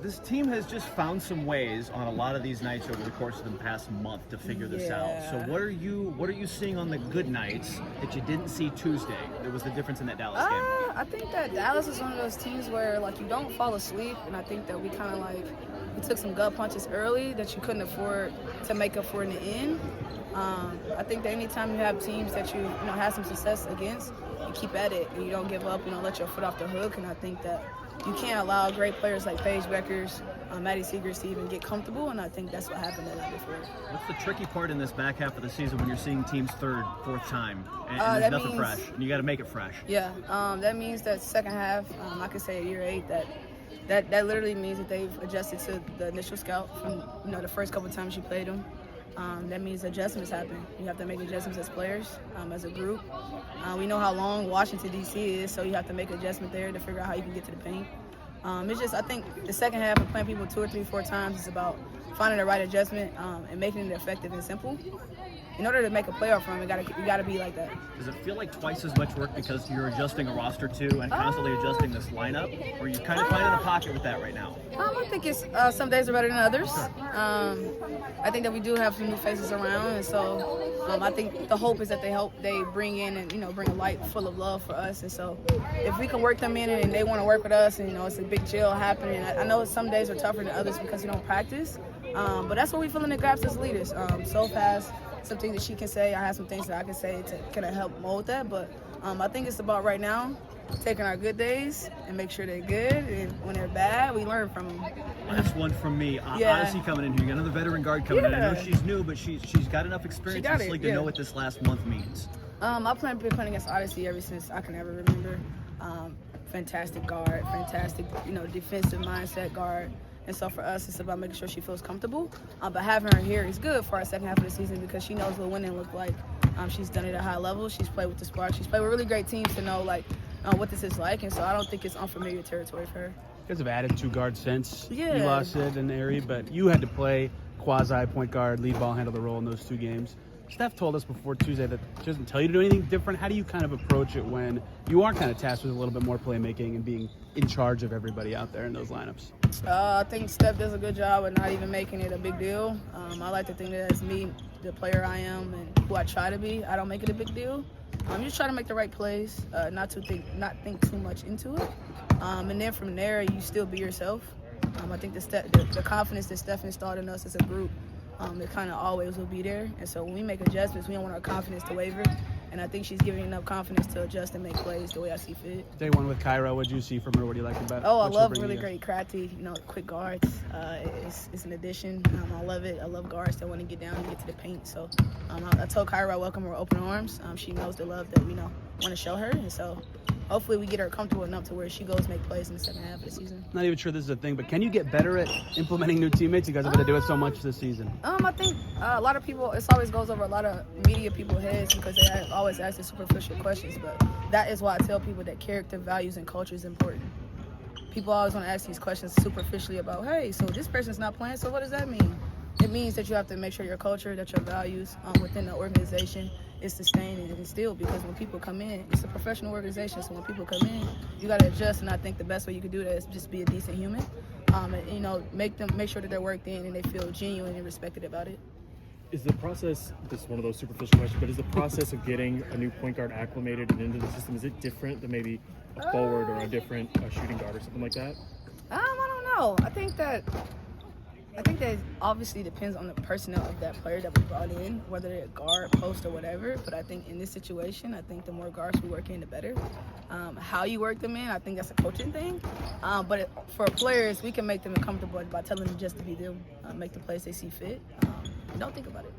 This team has just found some ways on a lot of these nights over the course of the past month to figure this out. So what are you seeing on the good nights that you didn't see Tuesday? That was the difference in that Dallas game. I think that Dallas is one of those teams where like you don't fall asleep, and I think that we kind of like we took some gut punches early that you couldn't afford to make up for in the end. I think that anytime you have teams that you have some success against, you keep at it and you don't give up, you don't let your foot off the hook, and I think that you can't allow great players like Paige Beckers, Maddie Seegers to even get comfortable, and I think that's what happened the night before. What's the tricky part in this back half of the season when you're seeing teams third, fourth time, and there's nothing fresh, and you got to make it fresh? Yeah, that means that second half, I could say year 8, that literally means that they've adjusted to the initial scout from the first couple of times you played them. That means adjustments happen. You have to make adjustments as players, as a group. We know how long Washington, D.C. is, so you have to make an adjustment there to figure out how you can get to the paint. It's just, I think the second half of playing people 2 or 3, 4 times is about finding the right adjustment and making it effective and simple. In order to make a playoff run, you gotta be like that. Does it feel like twice as much work because you're adjusting a roster too and constantly adjusting this lineup, or are you kind of finding a pocket with that right now? I think it's some days are better than others. I think that we do have some new faces around, and so I think the hope is that they bring in and bring a light full of love for us. And so if we can work them in and they want to work with us, and it's a big chill happening. I know some days are tougher than others because you don't practice, but that's what we feel in the gaps as leaders. Soph has some things that she can say. I have some things that I can say to kind of help mold that. But I think it's about right now taking our good days and make sure they're good, and when they're bad, we learn from them. Last one from me. Odyssey coming in here. You got another veteran guard coming in. I know she's new, but she's got enough experience in this league to know what this last month means. I've been playing against Odyssey ever since I can ever remember. Fantastic guard, fantastic defensive mindset guard. And so for us, it's about making sure she feels comfortable. But having her here is good for our second half of the season because she knows what winning looks like. She's done it at a high level. She's played with the Sparks. She's played with really great teams to know what this is like. And so I don't think it's unfamiliar territory for her. You guys have added 2 guards since you Yeah. lost Sid and Ari, but you had to play quasi point guard, lead ball handle the role in those 2 games. Steph told us before Tuesday that she doesn't tell you to do anything different. How do you kind of approach it when you are kind of tasked with a little bit more playmaking and being in charge of everybody out there in those lineups? I think Steph does a good job of not even making it a big deal. I like to think that as me, the player I am and who I try to be, I don't make it a big deal. I'm just trying to make the right plays, not think too much into it. And then from there, you still be yourself. I think the confidence that Steph installed in us as a group, it kind of always will be there. And so when we make adjustments, we don't want our confidence to waver. And I think she's giving enough confidence to adjust and make plays the way I see fit. Day 1 with Kyra, what did you see from her? What do you like about it? I love really great crafty, quick guards. It's an addition. I love it. I love guards that want to get down and get to the paint. So I told Kyra I welcome her with open arms. She knows the love that we want to show her. And so hopefully we get her comfortable enough to where she goes make plays in the second half of the season. Not even sure this is a thing, but can you get better at implementing new teammates? You guys have had to do it so much this season. I think a lot of people, it always goes over a lot of media people's heads because they always ask the superficial questions, but that is why I tell people that character, values, and culture is important. People always want to ask these questions superficially about, hey, so this person's not playing, so what does that mean? It means that you have to make sure your culture, that your values within the organization is sustained and instilled, because when people come in, it's a professional organization, so when people come in, you got to adjust, and I think the best way you can do that is just be a decent human, and make sure that they're worked in and they feel genuine and respected about it. Is the process, this is one of those superficial questions, but is the process of getting a new point guard acclimated and into the system, is it different than maybe a forward or a different shooting guard or something like that? I don't know. I think that it obviously depends on the personnel of that player that we brought in, whether they're guard, post, or whatever. But I think in this situation, I think the more guards we work in, the better. How you work them in, I think that's a coaching thing. But for players, we can make them comfortable by telling them just to be them, make the plays they see fit. Don't think about it.